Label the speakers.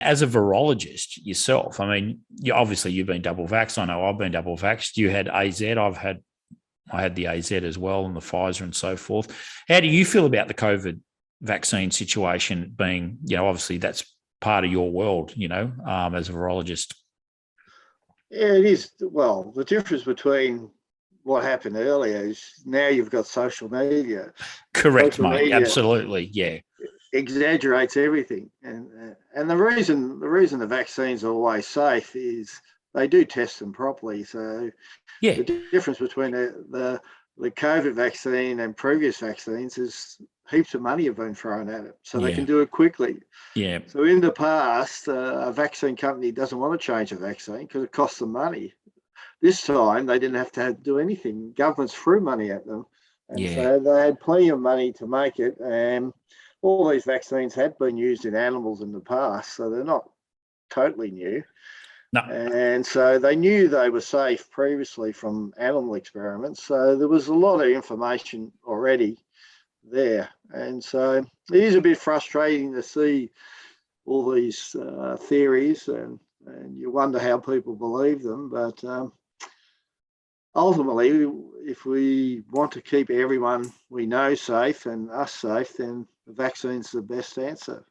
Speaker 1: as a virologist yourself, I mean, you've been double vaxxed. I know I've been double vaxxed. You had AZ. I had the AZ as well, and the Pfizer and so forth. How do you feel about the COVID vaccine situation being, obviously that's part of your world, as a virologist?
Speaker 2: Yeah, it is. Well, the difference between what happened earlier is now you've got social media.
Speaker 1: Correct,
Speaker 2: Social
Speaker 1: mate.
Speaker 2: media
Speaker 1: Absolutely, yeah.
Speaker 2: exaggerates everything, and the reason the vaccines are always safe is they do test them properly. So
Speaker 1: Yeah.
Speaker 2: the difference between the COVID vaccine and previous vaccines is heaps of money have been thrown at it, so they can do it quickly.
Speaker 1: Yeah.
Speaker 2: So in the past, a vaccine company doesn't want to change a vaccine because it costs them money. This time, they didn't have to do anything. Governments threw money at them, and so they had plenty of money to make it. And all these vaccines had been used in animals in the past, so they're not totally new.
Speaker 1: No.
Speaker 2: And so they knew they were safe previously from animal experiments. So there was a lot of information already there. And so it is a bit frustrating to see all these theories, and you wonder how people believe them. But ultimately, if we want to keep everyone we know safe and us safe, then the vaccine's the best answer.